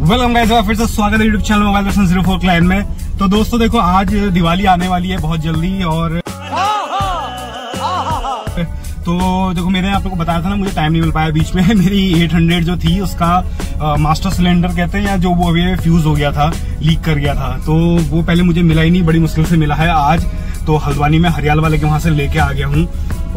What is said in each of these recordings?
Welcome guys, फिर से स्वागत है YouTube channel mobile version 04 client में। तो दोस्तों देखो, आज दिवाली आने वाली है बहुत जल्दी और तो देखो, मैंने आप लोगों को बताया था ना, मुझे टाइम नहीं मिल पाया बीच में। मेरी 800 जो थी उसका मास्टर सिलेंडर कहते हैं या जो वो अभी फ्यूज हो गया था, लीक कर गया था, तो वो पहले मुझे मिला ही नहीं, बड़ी मुश्किल से मिला है आज। तो हल्द्वानी में हरियाल वाले के वहां से लेके आ गया हूँ।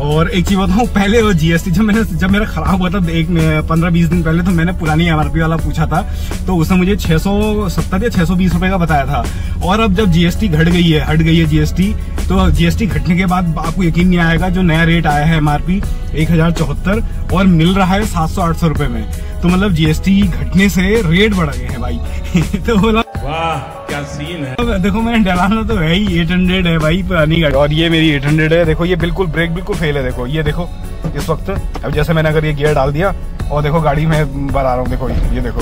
और एक चीज बताऊँ, पहले वो जीएसटी जब मेरा खराब हुआ था 15-20 दिन पहले, तो मैंने पुरानी एमआरपी वाला पूछा था, तो उसने मुझे 670 या 620 रुपए का बताया था। और अब जब जीएसटी हट गई है जीएसटी, तो जीएसटी घटने के बाद आपको यकीन नहीं आएगा, जो नया रेट आया है एमआरपी 1074 और मिल रहा है 700-800 रुपए में। तो मतलब जीएसटी घटने से रेट बढ़ गए हैं भाई। तो बोला वाह क्या सीन है। तो देखो, मैंने डलाना तो है ही, 800 है भाई पुरानी गाड़ी, और ये मेरी 800 है। देखो ये बिल्कुल ब्रेक बिल्कुल फेल है। देखो ये देखो इस वक्त, अब जैसे मैंने अगर ये गियर डाल दिया और देखो गाड़ी में बना रहा हूँ, देखो ये देखो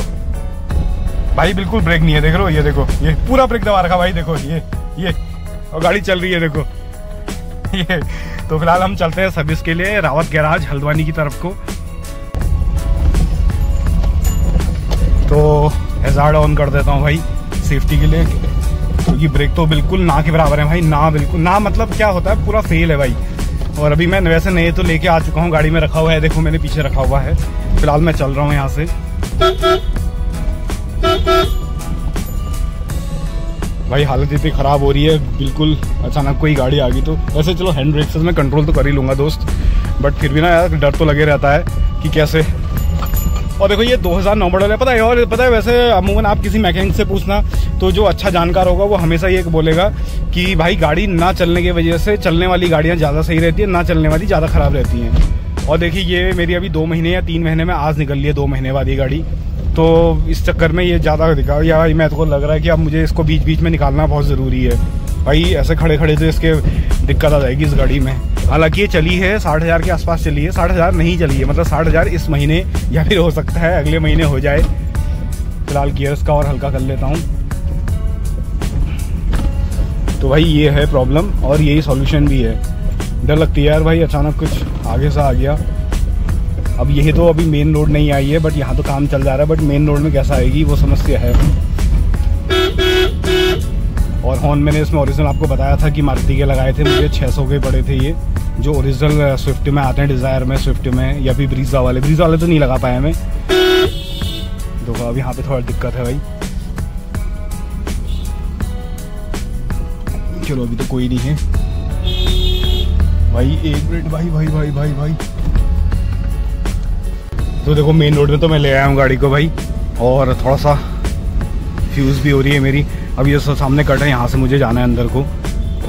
भाई बिल्कुल ब्रेक नहीं है। देख रहे हो, ये देखो ये पूरा ब्रेक दबा रखा भाई, देखो ये और गाड़ी चल रही है देखो ये। तो फिलहाल हम चलते हैं सर्विस के लिए रावत गैराज हल्द्वानी की तरफ को। तो हैजार्ड ऑन कर देता हूँ भाई सेफ्टी के लिए, क्योंकि ब्रेक तो बिल्कुल ना के बराबर है भाई, ना बिल्कुल ना, मतलब क्या होता है पूरा फेल है भाई। और अभी मैं वैसे नए तो लेके आ चुका हूँ, गाड़ी में रखा हुआ है, देखो मैंने पीछे रखा हुआ है। फिलहाल मैं चल रहा हूँ यहाँ से। भाई हालत इतनी खराब हो रही है, बिल्कुल अचानक कोई गाड़ी आ गई तो। वैसे चलो हैंड ब्रेक से मैं कंट्रोल तो कर ही लूंगा दोस्त, बट फिर भी ना यार डर तो लगे रहता है कि कैसे। और देखो ये 2009 मॉडल है, पता है। और पता है वैसे अमूमन आप किसी मैकेनिक से पूछना तो जो अच्छा जानकार होगा वो हमेशा ये बोलेगा कि भाई गाड़ी ना चलने की वजह से चलने वाली गाड़ियां ज़्यादा सही रहती है, ना चलने वाली ज़्यादा खराब रहती हैं। और देखिए ये मेरी अभी 2 महीने या 3 महीने में आज निकल ली है, 2 महीने बाद ये गाड़ी। तो इस चक्कर में ये ज़्यादा दिखा या भाई, मैं तो लग रहा है कि अब मुझे इसको बीच बीच में निकालना बहुत ज़रूरी है भाई। ऐसे खड़े खड़े तो इसके दिक्कत आ जाएगी इस गाड़ी में। हालांकि ये चली है 60,000 के आसपास चली है, 60,000 नहीं चली है, मतलब 60,000 इस महीने या फिर हो सकता है अगले महीने हो जाए। फिलहाल गियर इसका और हल्का कर लेता हूँ। तो भाई ये है प्रॉब्लम और यही सॉल्यूशन भी है। डर लगती है यार भाई, अचानक कुछ आगे से आ गया। अब यही तो अभी मेन रोड नहीं आई है, बट यहाँ तो काम चल जा रहा है, बट मेन रोड में कैसा आएगी वो समस्या है। और हॉर्न मैंने इसमें ओरिजिनल आपको बताया था कि मारुति के लगाए थे, मुझे 600 के पड़े थे ये, जो ओरिजिनल स्विफ्ट में आते हैं, डिजायर में, स्विफ्ट में, या फिर ब्रीजा वाले तो नहीं लगा पाया मैं। देखो अब यहाँ पे थोड़ा दिक्कत है भाई। चलो अभी तो कोई नहीं है भाई, 1 मिनट भाई। तो देखो मेन रोड में तो मैं ले आया हूँ गाड़ी को भाई, और थोड़ा सा फ्यूज भी हो रही है मेरी। अब ये सामने कट है, यहाँ से मुझे जाना है अंदर को।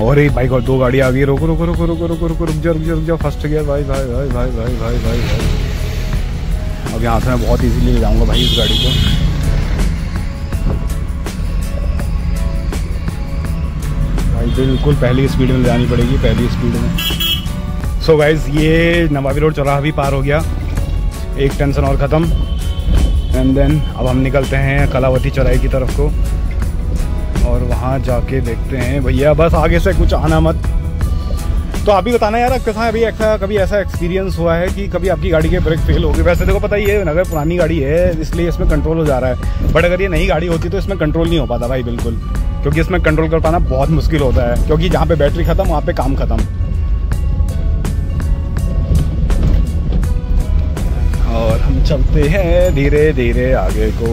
और एक बाइक और 2 गाड़ी आ गई। रुको रुक जा फर्स्ट गियर भाई। अब यहाँ से मैं बहुत इजीली ले जाऊँगा भाई इस गाड़ी को। भाई बिल्कुल पहली स्पीड में जानी पड़ेगी, पहली स्पीड में। सो गाइज ये नवाबी रोड चौराहा भी पार हो गया, एक टेंशन और ख़त्म। एंड देन अब हम निकलते हैं कलावती चौराहे की तरफ को, और वहाँ जाके देखते हैं भैया। बस आगे से कुछ आना मत। तो आप भी बताना यार, कहाँ कभी ऐसा एक्सपीरियंस हुआ है कि कभी आपकी गाड़ी के ब्रेक फेल हो गए। वैसे देखो पता ही है, अगर पुरानी गाड़ी है इसलिए इसमें कंट्रोल हो जा रहा है, बट अगर ये नई गाड़ी होती तो इसमें कंट्रोल नहीं हो पाता भाई बिल्कुल, क्योंकि इसमें कंट्रोल कर पाना बहुत मुश्किल होता है, क्योंकि जहाँ पे बैटरी खत्म वहाँ पे काम खत्म। और हम चलते हैं धीरे धीरे आगे को।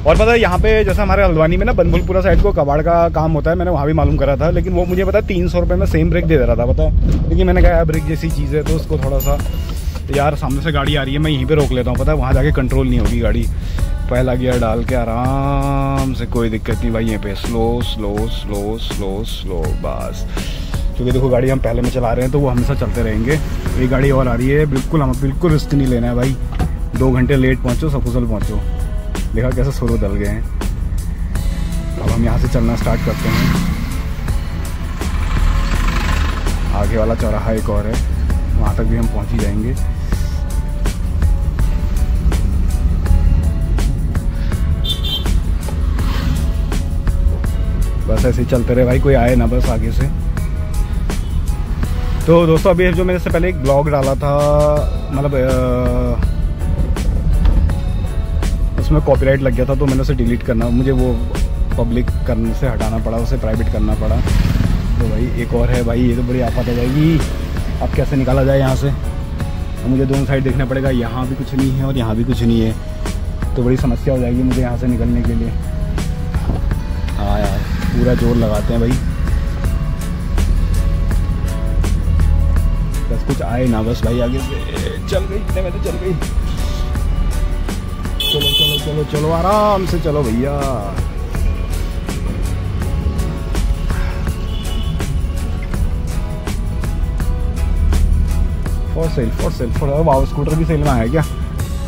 और पता है यहाँ पे जैसे हमारे हल्द्वानी में ना बनभुलपुरा साइड को कबाड़ का काम होता है, मैंने वहाँ भी मालूम करा था, लेकिन वो मुझे पता 300 रुपये में सेम ब्रेक दे रहा था, पता है। लेकिन मैंने कहा ब्रेक जैसी चीज़ है तो उसको थोड़ा सा, यार सामने से गाड़ी आ रही है, मैं यहीं पे रोक लेता हूँ, पता है, वहाँ जाके कंट्रोल नहीं होगी गाड़ी। पहला गियर डाल के आराम से, कोई दिक्कत नहीं भाई, यहीं पे स्लो बस। क्योंकि देखो गाड़ी हम पहले में चला रहे हैं तो वो हमेशा चलते रहेंगे। एक गाड़ी और आ रही है, बिल्कुल हम बिल्कुल रिस्क नहीं लेना है भाई। 2 घंटे लेट पहुँचो, सकुशल पहुँचो। देखा कैसे सुरु दल गए हैं। अब हम यहाँ से चलना स्टार्ट करते हैं। आगे वाला चौराहा एक और है, वहाँ तक भी हम पहुँच ही जाएंगे। बस ऐसे ही चलते रहे भाई, कोई आए ना बस आगे से। तो दोस्तों अभी जो मैंने इससे पहले एक ब्लॉग डाला था, मतलब उसमें कॉपीराइट लग गया था, तो मैंने उसे डिलीट करना, मुझे वो पब्लिक करने से हटाना पड़ा, उसे प्राइवेट करना पड़ा। तो भाई एक और है भाई, ये तो बड़ी आफत हो जाएगी। अब कैसे निकाला जाए यहाँ से? मुझे दोनों साइड देखना पड़ेगा, यहाँ भी कुछ नहीं है और यहाँ भी कुछ नहीं है, तो बड़ी समस्या हो जाएगी मुझे यहाँ से निकलने के लिए। हाँ यार, पूरा जोर लगाते हैं भाई, बस कुछ आए ना बस भाई आगे से। चल गई, इतने में तो चल गई। चलो चलो चलो चलो, आराम से चलो भैया। फॉर सेल वाह, स्कूटर भी सेल में आया क्या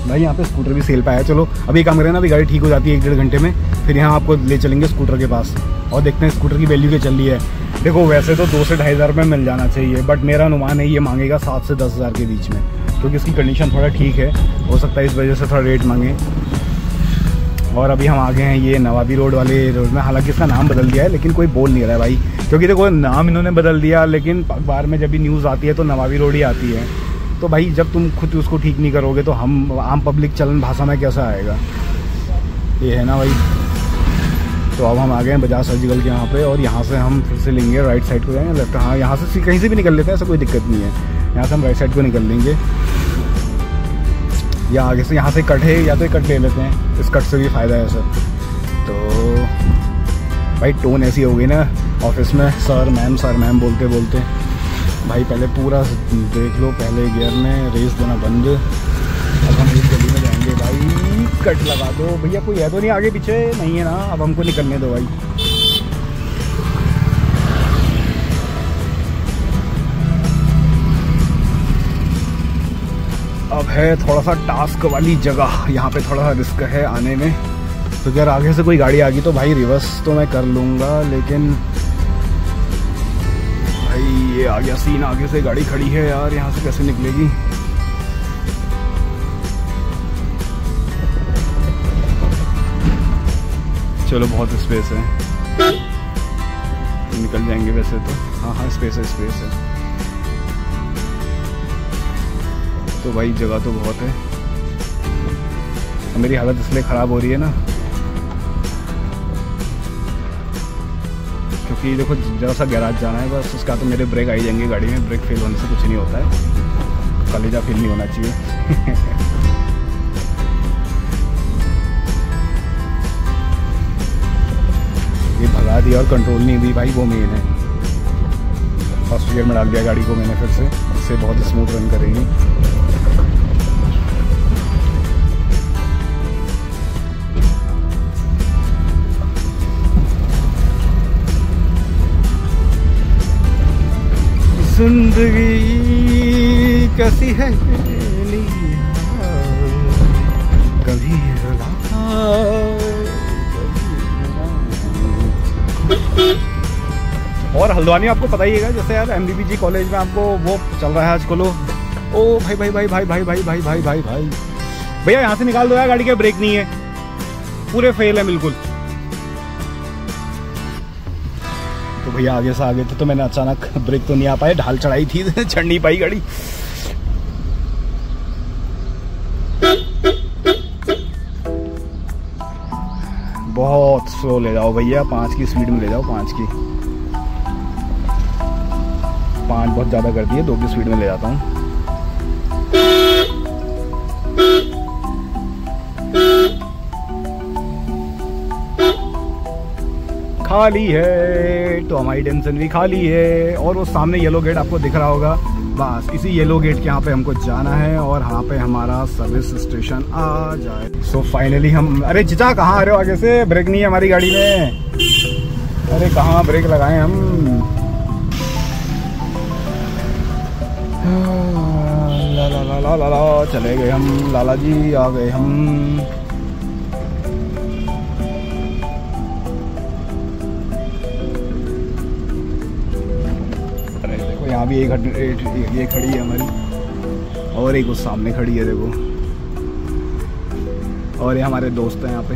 भाई? यहाँ पे स्कूटर भी सेल पे आया। चलो अभी एक काम करें ना, अभी गाड़ी ठीक हो जाती है 1-1.5 घंटे में, फिर यहाँ आपको ले चलेंगे स्कूटर के पास और देखते हैं स्कूटर की वैल्यू क्या चल रही है। देखो वैसे तो 2 से 2.5 हज़ार में मिल जाना चाहिए, बट मेरा अनुमान है ये मांगेगा 7 से 10 हज़ार के बीच में, क्योंकि इसकी कंडीशन थोड़ा ठीक है, हो सकता है इस वजह से थोड़ा रेट मांगे। और अभी हम आ गए हैं ये नवाबी रोड वाले रोड में, हालांकि इसका नाम बदल दिया है लेकिन कोई बोल नहीं रहा है भाई, क्योंकि देखो नाम इन्होंने बदल दिया, लेकिन अखबार में जब भी न्यूज़ आती है तो नवाबी रोड ही आती है। तो भाई जब तुम खुद उसको ठीक नहीं करोगे तो हम आम पब्लिक चलन भाषा में कैसा आएगा, ये है ना भाई। तो अब हम आ गए हैं बजाज सर्जिकल के यहाँ पे, और यहाँ से हम फिर से लेंगे राइट साइड को जाएंगे, लेफ्ट। हाँ, यहाँ से कहीं से भी निकल लेते हैं, ऐसा कोई दिक्कत नहीं है। यहाँ से हम राइट साइड को निकल लेंगे, या आगे से यहाँ से कट है या तो कट ले लेते हैं, इस कट से भी फ़ायदा है सर। तो भाई टोन ऐसी हो गई ना ऑफिस में, सर मैम बोलते बोलते भाई पहले पूरा देख लो, पहले गियर में रेस देना बंद। अब हम इस गली में जाएंगे भाई, कट लगा दो भैया, कोई है तो नहीं आगे पीछे? नहीं है ना, अब हमको निकलने दो भाई। अब है थोड़ा सा टास्क वाली जगह, यहाँ पे थोड़ा सा रिस्क है आने में, तो अगर आगे से कोई गाड़ी आ गई तो भाई रिवर्स तो मैं कर लूँगा, लेकिन भाई ये आ गया सीन, आगे से गाड़ी खड़ी है यार, यहाँ से कैसे निकलेगी? चलो बहुत स्पेस है, निकल जाएंगे वैसे तो। हाँ स्पेस है। तो भाई जगह तो बहुत है, मेरी हालत इसलिए ख़राब हो रही है ना, क्योंकि देखो जरा सा गैराज जाना है बस, उसका तो मेरे ब्रेक आ ही जाएंगे गाड़ी में। ब्रेक फेल होने से कुछ नहीं होता है, कलेजा फेल नहीं होना चाहिए। ये भगा दिया और कंट्रोल नहीं दी भाई, वो मेन है। फर्स्ट गियर में डाल दिया गाड़ी को मैंने फिर से, इससे बहुत स्मूथ रन करेंगे। जिंदगी कैसी है कभी और हल्द्वानी आपको पता ही है, जैसे यार MBBG कॉलेज में आपको वो चल रहा है आजकल। ओ भाई भैया यहाँ से निकाल दो यार गाड़ी, का ब्रेक नहीं है, पूरे फेल है बिल्कुल। तो भैया आगे से आगे थे तो मैंने अचानक ब्रेक तो नहीं आ पाए, ढाल चढ़ाई थी चढ़ नहीं पाई गाड़ी। बहुत स्लो ले जाओ भैया, 5 की स्पीड में ले जाओ, 5 की। 5 बहुत ज़्यादा कर दी है, 2 की स्पीड में ले जाता हूँ। खाली है तो हमारी टेंशन भी खाली है। और वो सामने येलो गेट आपको दिख रहा होगा, बस इसी येलो गेट के यहाँ पे हमको जाना है और यहाँ पे हमारा सर्विस स्टेशन आ जाए। सो फाइनली हम, अरे जीजा कहाँ आ रहे हो आगे से? ब्रेक नहीं है हमारी गाड़ी में। अरे कहाँ ब्रेक लगाए हम? ला ला ला ला ला ला, चले गए हम, लाला जी आ गए हम। यहाँ भी ये खड़ी है हमारी, और एक उस सामने खड़ी है देखो, और ये हमारे दोस्त हैं यहाँ पे,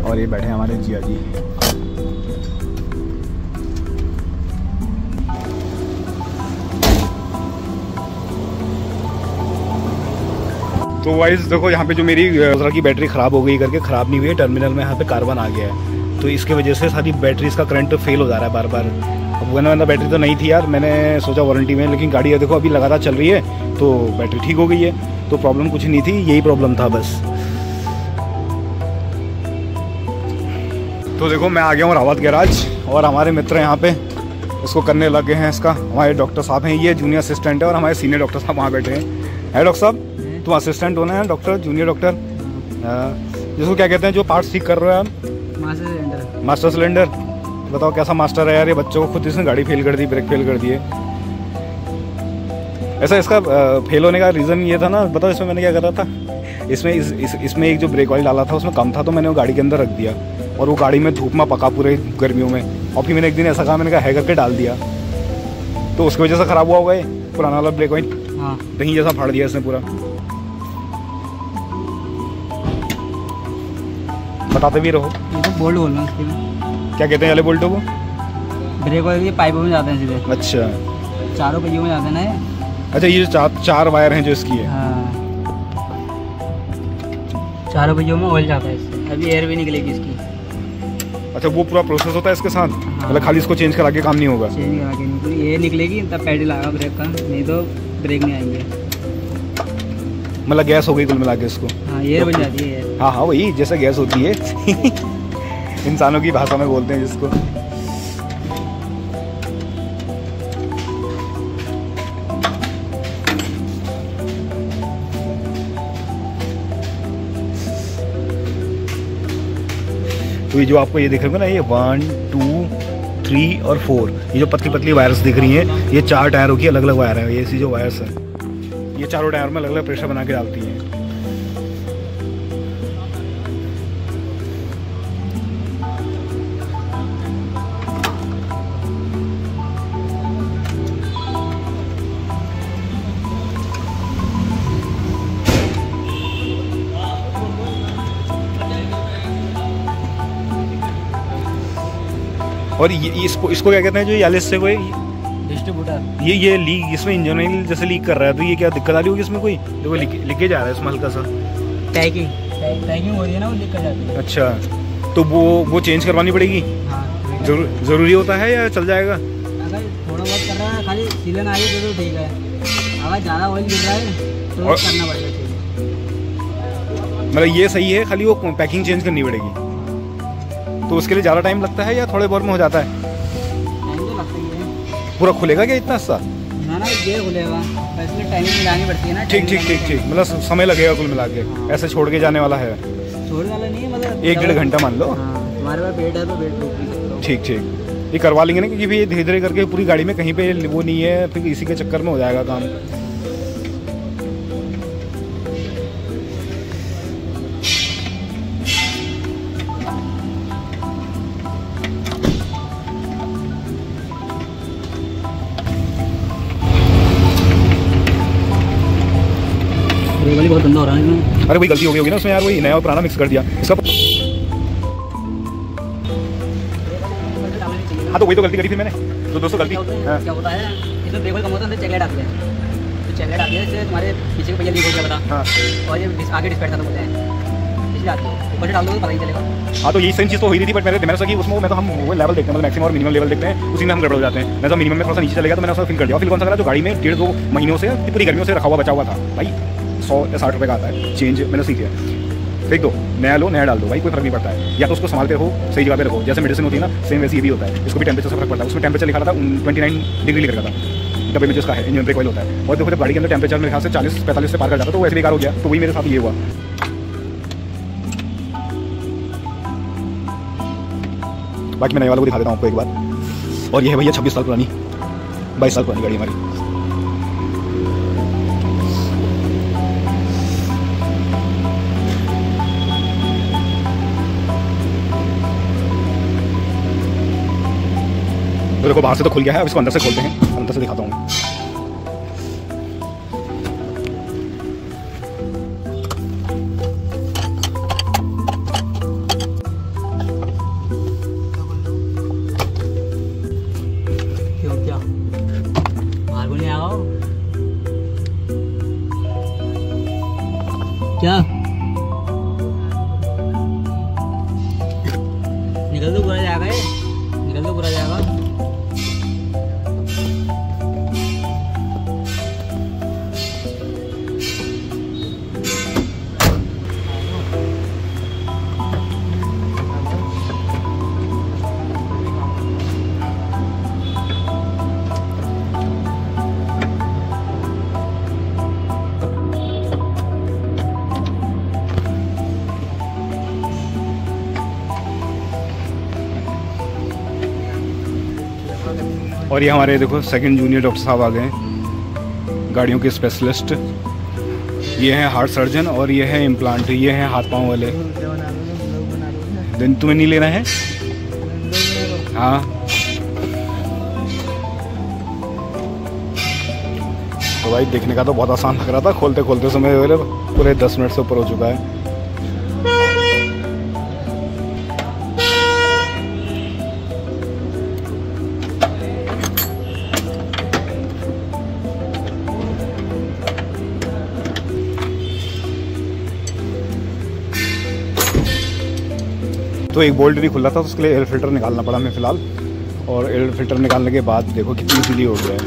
और ये बैठे हैं हमारे जिया जी। तो वाइस देखो यहाँ पे जो मेरी की बैटरी ख़राब हो गई करके ख़राब नहीं हुई है, टर्मिनल में यहाँ पे कार्बन आ गया है, तो इसके वजह से सारी बैटरीज का करंट फेल हो जा रहा है बार बार। अब वरना बैटरी तो नहीं थी यार, मैंने सोचा वारंटी में, लेकिन गाड़ी देखो अभी लगातार चल रही है तो बैटरी ठीक हो गई है, तो प्रॉब्लम कुछ नहीं थी, यही प्रॉब्लम था बस। तो देखो मैं आ गया हूँ रावत गैराज और हमारे मित्र यहाँ पे इसको करने लगे हैं इसका। हमारे डॉक्टर साहब हैं, ये जूनियर असिस्टेंट है और हमारे सीनियर डॉक्टर साहब वहाँ बैठे हैं। है डॉक्टर साहब, तुम असिस्टेंट होना है डॉक्टर, जूनियर डॉक्टर, जिसको क्या कहते हैं जो पार्ट्स ठीक कर रहे हो आप? Master cylinder. बताओ कैसा मास्टर है यार ये, बच्चों को खुद इसने गाड़ी फेल कर दी, ब्रेक फेल कर दिए। ऐसा इसका फेल होने का रीज़न ये था ना, बताओ इसमें मैंने क्या करा था, इसमें एक जो ब्रेक ऑयल डाला था उसमें कम था, तो मैंने वो गाड़ी के अंदर रख दिया और वो गाड़ी में धूप में पका पूरे गर्मियों में, और फिर मैंने एक दिन ऐसा कहा, मैंने कहा है करके डाल दिया, तो उसकी वजह से ख़राब हुआ होगा ये पुराना वाला ब्रेक ऑयल। हाँ, दही जैसा फाड़ दिया इसने पूरा। बताते भी रहो। ये तो बोल्ट बोलना है इसके में। क्या कहते हैं वाले बोल्टों को? ब्रेक ऑयल के पाइपों में जाते हैं सीधे। अच्छा, चारों पहियों में जाते हैं ना ये। अच्छा, ये चार वायर हैं जो इसकी है। हाँ, चारों पहियों में ऑयल जाता है इससे, अभी एयर भी निकलेगी इसकी। अच्छा, वो पूरा प्रोसेस होता है इसके साथ? हाँ। मतलब खाली इसको चेंज करा के काम नहीं होगा? चेंज करा के नहीं, एयर निकलेगी तब पैडल आएगा ब्रेक का, नहीं तो ब्रेक नहीं आएंगे। मतलब गैस हो गई कुल मिला के इसको? हाँ, एयर बन जाती है। हाँ हाँ, वही जैसे गैस होती है इंसानों की भाषा में बोलते हैं जिसको। तो ये जो आपको ये दिख रहे हो ना, ये 1 2 3 और 4, ये जो पतली पतली वायर्स दिख रही हैं, ये 4 टायरों की अलग अलग वायर है। ये ऐसी जो वायर्स है, ये चारों टायर में अलग अलग प्रेशर बना के डालती हैं। और ये इसको क्या कहते हैं जो यालिस से कोई डिस्ट्रीब्यूटर, ये लीक, इसमें इंजन ऑयल जैसे लीक कर रहा है, तो ये क्या दिक्कत आ रही होगी इसमें कोई? देखो लीकेज आ रहा है इसमें हल्का सा, पैकिंग हो रही है ना, वो लीक कर जाती है। अच्छा, तो वो चेंज करवानी पड़ेगी? हाँ, ज़रूरी होता है या चल जाएगा? अगर थोड़ा बहुत कर रहा है, खाली सीलन आ रही तो ठीक है, अगर ज़्यादा ऑयल गिर रहा है तो करना पड़ेगा चेंज। मतलब ये सही है, खाली वो पैकिंग चेंज करनी पड़ेगी, तो उसके लिए ज़्यादा टाइम लगता है या थोड़े बहुत में हो जाता है? टाइम तो लगता ही है। पूरा खुलेगा क्या इतना हिस्सा? ना ये खुलेगा, इसलिए टाइमिंग मिलानी पड़ती है ना। ठीक, मतलब समय लगेगा कुल मिला के। ऐसे छोड़ के जाने वाला है? छोड़ने वाला नहीं है, मतलब 1-1.5 घंटा मान लो। तुम्हारे पास बेड है तो बेड रोक भी सकते हो। ठीक, ये करवा लेंगे ना, क्योंकि फिर धीरे धीरे करके पूरी गाड़ी में कहीं पे वो नहीं है, फिर इसी के चक्कर में हो जाएगा काम। वाली बहुत गंदा हो रहा है इसमें। अरे वही गलती हो गई होगी ना उसमें यार, वही नया और पुराना मिक्स कर दिया इसका। हाँ, तो वही तो गलती करी फिर मैंने, तो दोस्तों गलती। क्या होता है, इसमें ब्रेक कम होता है, चेकलाइट आती है, तो चेकलाइट आती है इससे तुम्हारे पीछे का पहिया लीक हो गया पता। हाँ, और ये आगे डिस्पैच खत्म होता है, इसलिए आती है, ऊपर से डाल दो तो पता ही चलेगा। हाँ, तो यही सेम चीज़ तो हुई थी, बट मैंने सोचा कि उसमें मैं तो हम वो लेवल देखते हैं, मतलब मैक्सिमम और मिनिमम लेवल देखते हैं, उसी में हम गड़बड़ हो जाते हैं। मैं तो मिनिमम में थोड़ा सा नीचे चलेगा तो मैंने उसमें फिल कर दिया। फिर कौन सा करा जो गाड़ी में 1.5-2 महीनों से पूरी गर्मियों से रखा हुआ बचा हुआ था भाई, 100 या 60 रुपये का आता है चेंज, मैंने सीख लिया। फेंक दो, नया लो, नया डाल दो भाई, कोई फर्क नहीं पड़ता है। या तो उसको संभाल के रखो, सही जगह पे रखो, जैसे मेडिसिन होती है ना, सेम वैसे ये भी होता है, इसको भी टेम्परेचर से फर्क पड़ता है। उसमें टेम्परेचर लिखा था 29 डिग्री लिखा था डब्बे में, जिसका है इंजन ब्रेक ऑयल होता है। और देखो जब गाड़ी के अंदर टेम्परेचर मेरे ख्याल से 40-45 से पार कर जाता तो वैसे बेकार हो गया, तो वही मेरे साथ ये हुआ। बाकी मैं नए वालों को दिखा देता हूँ आपको एक बार। और ये है भैया 26 साल पुरानी, 22 साल पुरानी गाड़ी हमारी। तो देखो बाहर से तो खुल गया है, अब इसको अंदर से खोलते हैं, अंदर से दिखाता हूँ। क्या बाहर को नहीं आया हो? निकल तो बुरा जाएगा, निकल तो बुरा जाएगा। और ये हमारे देखो सेकंड जूनियर डॉक्टर साहब आ गए हैं, गाड़ियों के स्पेशलिस्ट। ये हैं हार्ट सर्जन और ये है इम्प्लांट, ये हैं हाथ पाँव वाले। दिन तुम्हें नहीं लेना है? हाँ तो भाई देखने का तो बहुत आसान लग रहा था, खोलते खोलते समय पूरे 10 मिनट से ऊपर हो चुका है। तो एक बोल्ट नहीं खुल रहा था, तो उसके लिए एयर फिल्टर निकालना पड़ा हमें फ़िलहाल। और एयर फिल्टर निकालने के बाद देखो कितनी इजीली हो गया है।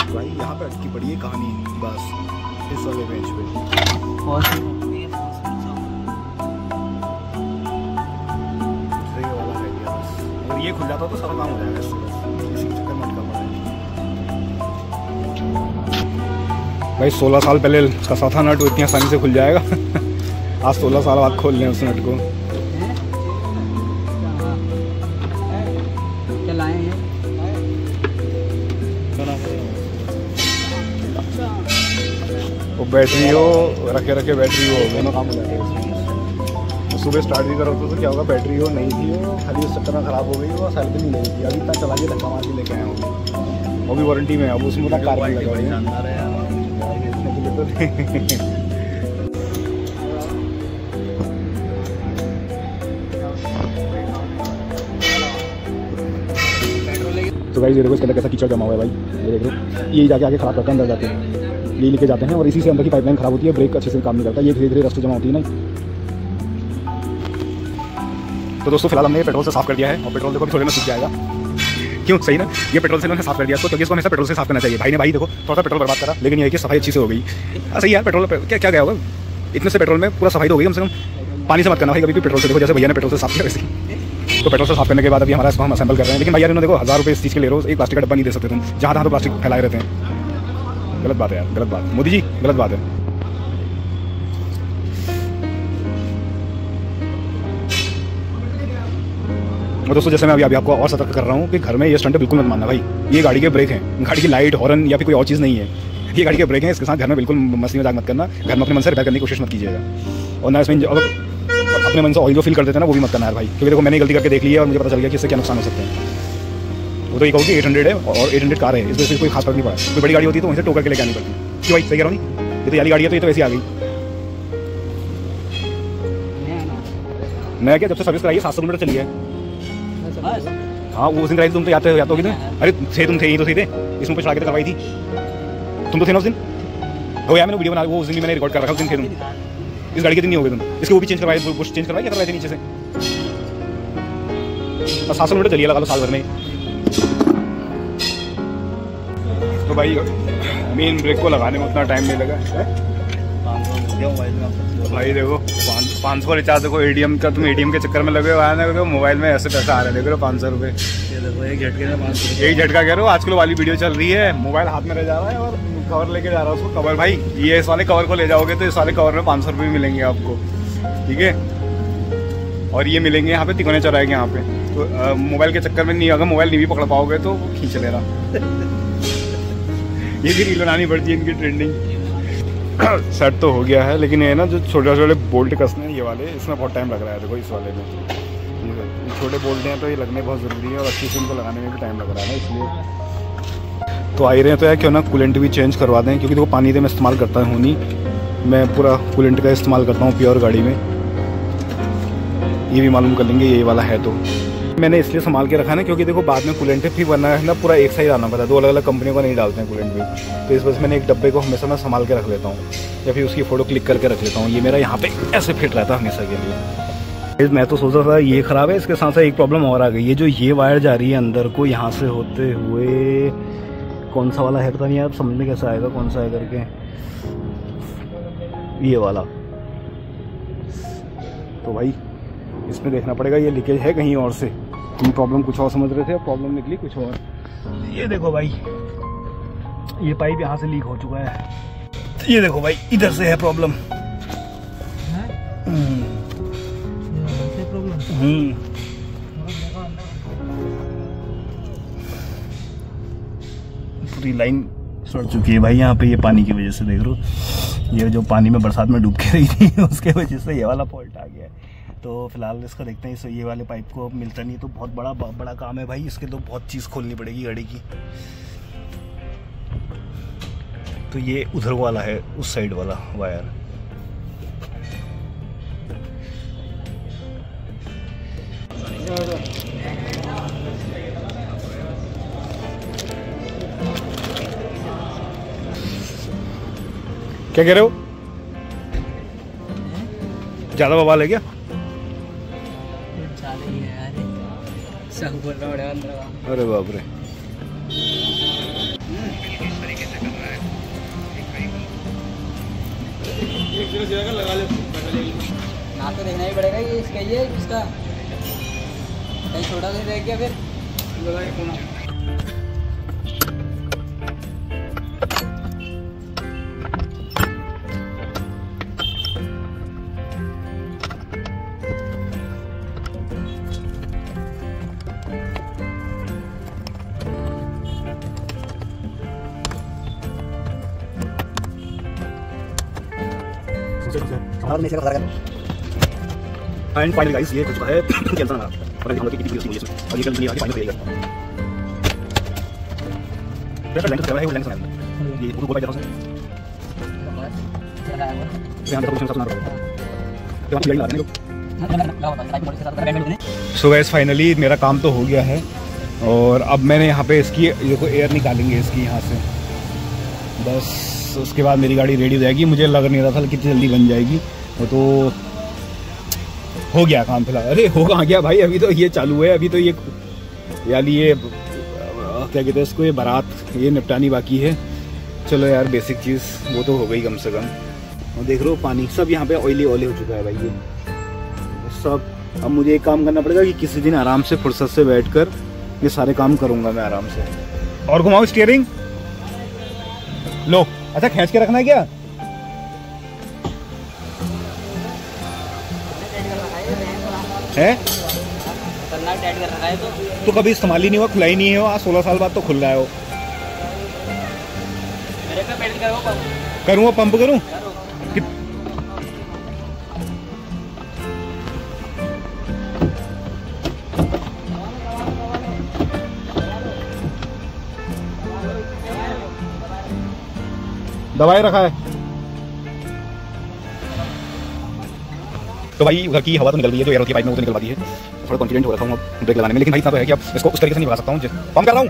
भाई यहाँ पे अटकी पड़ी है कहानी बस इस वाले बेंच पे। और ये खुल जाता तो सारा काम हो जाएगा, इसी के चक्कर में अटका पड़ा है। भाई 16 साल पहले कसा था नट, इतनी आसानी से खुल जाएगा। आज 16 साल बाद खोल लें उस नट को। क्या लाए हैं? वो बैटरी हो रखे रखे बैटरी हो, दोनों काम हो जाएगा। सुबह स्टार्ट भी करो तो क्या होगा, बैटरी हो नहीं थी, वो खाली उस चक्कर में ख़राब हो गई, वो साइकिल ही नहीं थी। अभी तक चला के धक्का मार के लेके आया हूँ, वो भी वारंटी में है। अब उसमें कार भी लगा हुई है। तो भाई ये देखो इसके अंदर कैसा कीचड़ जमा हुआ है भाई, ये देखो यही जाके आगे खराब करते हैं, अंदर जाते हैं यही लेके जाते हैं और इसी से अंदर की पाइपलाइन खराब होती है, ब्रेक अच्छे से काम नहीं करता, ये धीरे धीरे रास्ते जमा होती है ना। तो दोस्तों फिलहाल हमने पेट्रोल से साफ कर दिया है और पेट्रोल देखो थोड़े में सूख जाएगा। क्यों सही ना, ये पेट्रोल से मैंने साफ कर दिया इसको, क्योंकि इसको हमेशा पेट्रोल से साफ करना चाहिए। भाई ने भाई देखो थोड़ा सा पेट्रोल बर्बाद करा, लेकिन ये है कि सफाई अच्छी से हो गई। सही यार, पेट्रोल क्या क्या गया होगा इतने से पेट्रोल में, पूरा सफाई हो गई। कम से कम पानी से मत करना भाई कभी भी पेट्रोल से, देखो जैसे भैया ने पेट्रोल से साफ किया वैसे। तो पेट्रोल से साफ करने के बाद अभी हमारा इसको हम असेंबल कर रहे हैं। लेकिन भैया ने देखो 1000 रुपये इस चीज़ के ले रहे हो, एक प्लास्टिक का डब्बा नहीं दे सकते तुम, जहाँ तहाँ तो प्लास्टिक फैलाए रहते हैं। गलत बात है यार, गलत बात मोदी जी, गलत बात है। और दोस्तों जैसे मैं अभी आपको और सतर्क कर रहा हूँ कि घर में ये स्टंट बिल्कुल मत मानना भाई। ये गाड़ी के ब्रेक हैं, गाड़ी की लाइट हॉर्न या फिर कोई और चीज़ नहीं है, ये गाड़ी के ब्रेक हैं। इसके साथ घर में बिल्कुल मस्ती मजाक मत करना, घर में अपने मन से रिपेयर करने की कोशिश मत कीजिएगा। और ना इसमें अपने मन से ऑयल जो फील कर देते हैं ना, वो भी मत करना है भाई, क्योंकि देखो मैंने गलती करके देख लिया और मुझे पता चल गया कि इससे क्या नुकसान हो सकते हैं। वो तो ये कहो कि 800 है और 800 कार है, इस वजह से कोई खास फर्क नहीं पड़ा। कोई बड़ी गाड़ी होती है तो वहीं से टोकर के लेके आनी पड़ती। क्यों भाई, सही कह रहा हूँ नहीं? ये तो याली गाड़ी है तो ये तो वैसी आ गई नया क्या, जब से सर्विस कराई है 700 किलोमीटर चली है। हाँ वो उस दिन कराई थी, तुम तो याद हो गई। अरे थे तुम, थे ही तो सही थे, इसमें पे चढ़ा के तो करवाई थी, तुम तो थे ना उस दिन। हो यार मैंने वीडियो बना, वो उस दिन भी मैंने रिकॉर्ड कर रखा, उस दिन थे तुम। इस गाड़ी के दिन नहीं हो गए तुम, इसके वो भी चेंज करवाए, बुश चेंज करवाई, क्या करवाए थे नीचे से। 700 किलोमीटर चलिए लगा लो साल भर में। तो भाई मेन ब्रेक को लगाने में उतना टाइम नहीं लगा भाई। देखो 500 रिचार्ज, देखो एटीएम का, तुम एटीएम के चक्कर में लगे हो आने, देखो मोबाइल में ऐसे पैसा आ रहा है, देख रहे हो 500 रुपये। एक झटके में 500, एक झटका कह रहे हो। आजकल वाली वीडियो चल रही है, मोबाइल हाथ में रह जा रहा है और कवर लेके जा रहा है उसको। कवर भाई ये इस वाले कवर को ले जाओगे तो इस वाले कवर में 500 रुपये मिलेंगे आपको, ठीक है। और ये मिलेंगे यहाँ पे तिकोने चौराहे के यहाँ पे। तो मोबाइल के चक्कर में नहीं, अगर मोबाइल नहीं भी पकड़ पाओगे तो खींच ले रहा। ये भी रील बनानी पड़ती है इनकी, ट्रेंडिंग। सेट तो हो गया है, लेकिन ये ना जो छोटे छोटे बोल्ट कसने हैं ये वाले, इसमें बहुत टाइम लग रहा है। देखो इस वाले में ये छोटे बोल्ट हैं तो ये लगने बहुत ज़रूरी है और अच्छी से इनको लगाने में भी टाइम लग रहा है ना, इसलिए। तो आ ही रहे हैं तो यार क्यों ना कूलेंट भी चेंज करवा दें, क्योंकि देखो पानी तो मैं इस्तेमाल करता हूँ नहीं, मैं पूरा कूलेंट का इस्तेमाल करता हूँ प्योर गाड़ी में। ये भी मालूम कर लेंगे ये वाला है तो। मैंने इसलिए संभाल के रखा ना क्योंकि देखो बाद में कूलेंट फिर वरना है ना पूरा एक साइड आना पड़ता है, 2 अलग अलग कंपनियों का नहीं डालते हैं कूलेंट भी। तो इस वजह से मैंने एक डब्बे को हमेशा मैं संभाल के रख लेता हूँ या फिर उसकी फ़ोटो क्लिक करके रख लेता हूँ। ये मेरा यहाँ पे ऐसे फिट रहता है हमेशा के लिए। मैं तो सोच रहा था ये ख़राब है, इसके साथ साथ एक प्रॉब्लम और आ गई है। जो ये वायर जा रही है अंदर को यहाँ से होते हुए, कौन सा वाला है पता नहीं यार, समझ में कैसे आएगा कौन सा है करके, ये वाला। तो भाई इसमें देखना पड़ेगा ये लीकेज है कहीं और से। तुम प्रॉब्लम कुछ और समझ रहे थे, प्रॉब्लम निकली कुछ और। ये देखो भाई ये पाइप यहाँ से लीक हो चुका है। ये देखो भाई इधर से है प्रॉब्लम। पूरी लाइन सड़ चुकी है भाई यहाँ पे, ये पानी की वजह से। देख लो ये जो पानी में बरसात में डूब के रही थी उसके वजह से ये वाला फॉल्ट आ गया है। तो फिलहाल इसका देखते हैं, इस ये वाले पाइप को मिलता नहीं तो बहुत बड़ा काम है भाई। इसके तो बहुत चीज़ खोलनी पड़ेगी गाड़ी की। तो ये उधर वाला है, उस साइड वाला वायर। क्या कह रहे हो? ज्यादा बवाल है क्या? अरे बाप रे। ना तो देखना ही पड़ेगा ये इसका, ये इसका कहीं छोटा सा रह गया फिर। एंड फाइनली गाइस ये हो चुका है कैंसर हमारा, और हम लोग की कितनी हुई है और ये कंपनी आगे फाइनल करेगा। बेटा लेंस कर रहा है वो लेंस है ये पूरा गोल है यहां पे कुछ सब सुना रहा है तो आप यही लगाने। सो गाइस फाइनली मेरा काम तो हो गया है और अब मैंने यहाँ पे इसकी देखो एयर निकालेंगे इसकी यहाँ से, बस उसके बाद मेरी गाड़ी रेडी हो जाएगी। मुझे लग नहीं रहा था कितनी जल्दी बन जाएगी, वो तो हो गया काम फिलहाल। अरे हो कहाँ गया भाई, अभी तो ये चालू है, अभी तो ये यानी ये क्या कहते हैं इसको, ये बारात ये निपटानी बाकी है। चलो यार बेसिक चीज़ वो तो हो गई कम से कम। और देख लो पानी सब यहाँ पे ऑयली हो चुका है भाई ये सब। अब मुझे एक काम करना पड़ेगा कि किसी दिन आराम से फुर्सत से बैठकर ये सारे काम करूँगा मैं आराम से। और घुमाओ स्टीयरिंग, लो अच्छा खींच के रखना है क्या? है तो कभी इस्तेमाल ही नहीं हुआ, खुला ही नहीं है, आज 16 साल बाद तो खुल रहा है वो। करूँ पंप करूँ? दवाई रखा है तो भाई घर की हवा तो निकल रही है, जो एयर की पाइप में वो तो निकलवा दी है। थोड़ा कॉन्फिडेंट हो रखा हूँ अब ब्रेक लगाने में, लेकिन भाई इतना तो है कि अब इसको उस तरीके से नहीं भगा सकता हूँ। पंप कर रहा हूँ,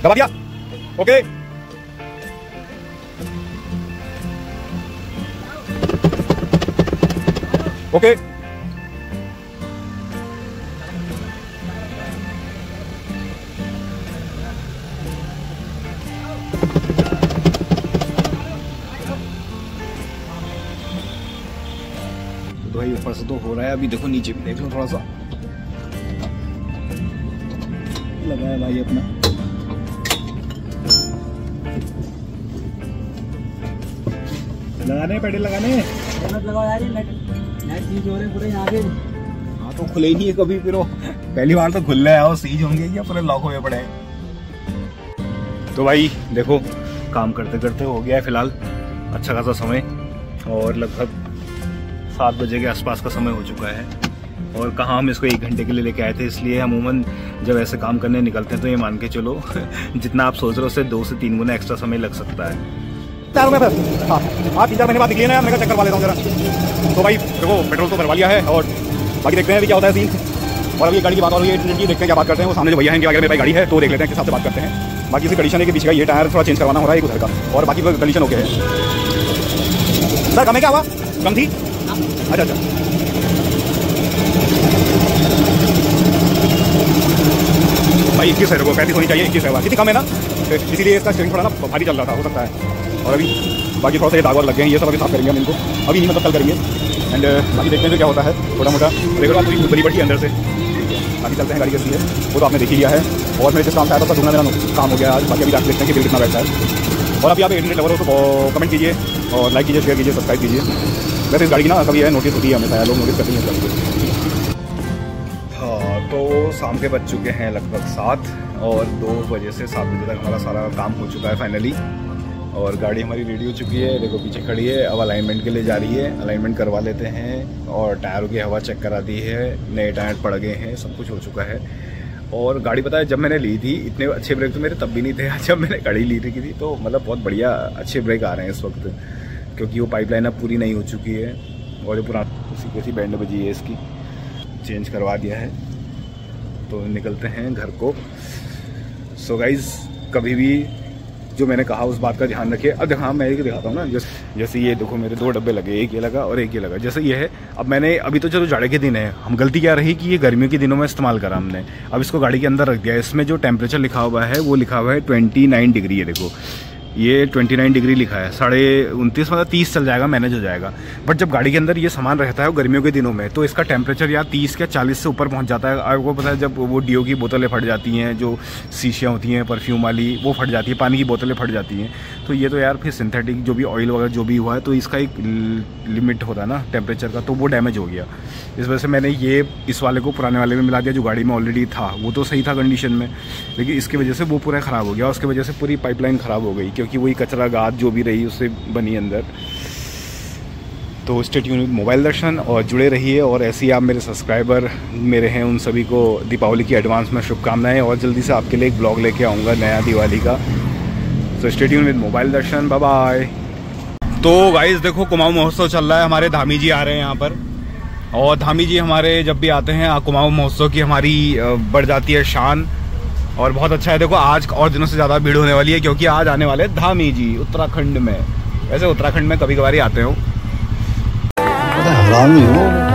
दबा दिया, ओके। ओके भाई ऊपर से तो हो रहा है, अभी देखो नीचे भी देख लो थोड़ा सा लगा है भाई अपना। लगाने पेडल लगाने लगाओ यार, ये चीज हो रही है पूरे यहाँ पे। हाँ तो खुले ही नहीं है कभी, फिर वो पहली बार तो खुल रहा है, वो सीज होंगे या पूरे लॉक हुए पड़े हैं। तो भाई देखो काम करते करते हो गया है फिलहाल अच्छा खासा समय, और लगभग 7 बजे के आसपास का समय हो चुका है। और कहाँ हम इसको 1 घंटे के लिए लेके आए थे, इसलिए अमूमन जब ऐसे काम करने निकलते हैं तो ये मान के चलो जितना आप सोच रहे हो उससे 2 से 3 गुना एक्स्ट्रा समय लग सकता है। टायरों में फिर हाँ 3-4 महीने बाद निकली ना यार, मैंने कहा चेक करवा लेता हूँ जरा। तो भाई देखो पेट्रोल तो भरवा लिया है और बाकी देखते हैं अभी क्या होता है सीन। और अभी गाड़ी की बात हो रही है की, देखते हैं क्या बात करते हैं। वो सामने जो भैया हैं अगर मेरी भाई गाड़ी है तो देख लेते हैं किस हिसाब से बात करते हैं। बाकी इसी कंडीशन है कि पीछे का ये टायर थोड़ा चेंज करवाना हो रहा है उधर का, और बाकी कंडीशन ओके है। सर कम है क्या हुआ? कम थी? अच्छा अच्छा भाई 21 है, देखो 35 होनी चाहिए, 21 है, कितनी कम है ना, इसीलिए इसका स्टीयरिंग थोड़ा ना भारी चल रहा था, हो सकता है। और अभी बाकी थोड़ा सा ये दाग वाग लग गए हैं, ये सब अभी साफ करेंगे हम इनको, अभी नहीं मतलब कल करेंगे। एंड बाकी देखते हैं क्या होता है, थोड़ा मोटा रेगुलर पूरी बड़ी बड़ी अंदर से। बाकी चलते हैं गाड़ी कैसी है वो तो आपने देख ही लिया है, और मेरे जिस काम से आया था ढूंढना मेरा काम हो गया आज। बाकी अभी जाकर देखते हैं कि बिल कितना बैठता है। और अभी आप 800 लवर हो तो कमेंट कीजिए और लाइक कीजिए, शेयर कीजिए, सब्सक्राइब कीजिए। वैसे इस गाड़ी की ना कभी है नोटिस होती है हमेशा, लोग नोटिस करते हैं। हाँ तो शाम के बज चुके हैं लगभग 7 और 2 बजे से 7 बजे तक हमारा सारा काम हो चुका है फाइनली। और गाड़ी हमारी रेडी हो चुकी है, देखो पीछे खड़ी है, अब अलाइनमेंट के लिए जा रही है। अलाइनमेंट करवा लेते हैं और टायरों की हवा चेक करा दी है, नए टायर पड़ गए हैं, सब कुछ हो चुका है। और गाड़ी पता है जब मैंने ली थी इतने अच्छे ब्रेक तो मेरे तब भी नहीं थे, जब मैंने गाड़ी ली थी तो मतलब बहुत बढ़िया अच्छे ब्रेक आ रहे हैं इस वक्त, क्योंकि वो पाइपलाइन अब पूरी नहीं हो चुकी है। और जो पुरानी उसी कैसी बैंड बजी है इसकी, चेंज करवा दिया है। तो निकलते हैं घर को। सो गाइज कभी भी जो मैंने कहा उस बात का ध्यान रखिए। अब देखो हाँ मैं एक दिखाता हूँ ना, जैसे ये देखो मेरे 2 डब्बे लगे, एक ये लगा और एक ये लगा। जैसे ये है, अब मैंने अभी तो चलो जाड़े के दिन है, हम गलती क्या रही कि ये गर्मियों के दिनों में इस्तेमाल करा हमने। अब इसको गाड़ी के अंदर रख दिया, इसमें जो टेम्परेचर लिखा हुआ है वो लिखा हुआ है 29 डिग्री है। देखो ये 29 डिग्री लिखा है, 29.5 मतलब 30 चल जाएगा, मैनेज हो जाएगा। बट जब गाड़ी के अंदर ये सामान रहता है गर्मियों के दिनों में तो इसका टेम्परेचर या 30 या 40 से ऊपर पहुंच जाता है। आपको पता है जब वो डीओ की बोतलें फट जाती हैं, जो शीशियाँ होती हैं परफ्यूम वाली वो फट जाती है, पानी की बोतलें फट जाती हैं, तो ये तो यार फिर सिंथेटिक जो भी ऑयल वगैरह जो भी हुआ है तो इसका एक लिमिट होता है ना टेम्परेचर का, तो वो डैमेज हो गया। इस वजह से मैंने ये इस वाले को पुराने वाले में मिला दिया जो गाड़ी में ऑलरेडी था, वो तो सही था कंडीशन में, लेकिन इसकी वजह से वो पूरा ख़राब हो गया। उसकी वजह से पूरी पाइपलाइन ख़राब हो गई, क्योंकि वही कचरा गाद जो भी रही उससे बनी अंदर। तो स्टे ट्यून विद मोबाइल दर्शन और जुड़े रहिए। और ऐसे ही आप मेरे सब्सक्राइबर मेरे हैं उन सभी को दीपावली की एडवांस में शुभकामनाएं, और जल्दी से आपके लिए एक ब्लॉग लेके आऊँगा नया दिवाली का। तो stay tune with mobile Darshan, bye bye. तो गाइस देखो कुमाऊं महोत्सव चल रहा है, हमारे धामी जी आ रहे हैं यहाँ पर, और धामी जी हमारे जब भी आते हैं कुमाऊं महोत्सव की हमारी बढ़ जाती है शान, और बहुत अच्छा है। देखो आज और दिनों से ज़्यादा भीड़ होने वाली है, क्योंकि आज आने वाले धामी जी उत्तराखंड में। वैसे उत्तराखंड में कभी कभार ही आते हो। हरामी हो।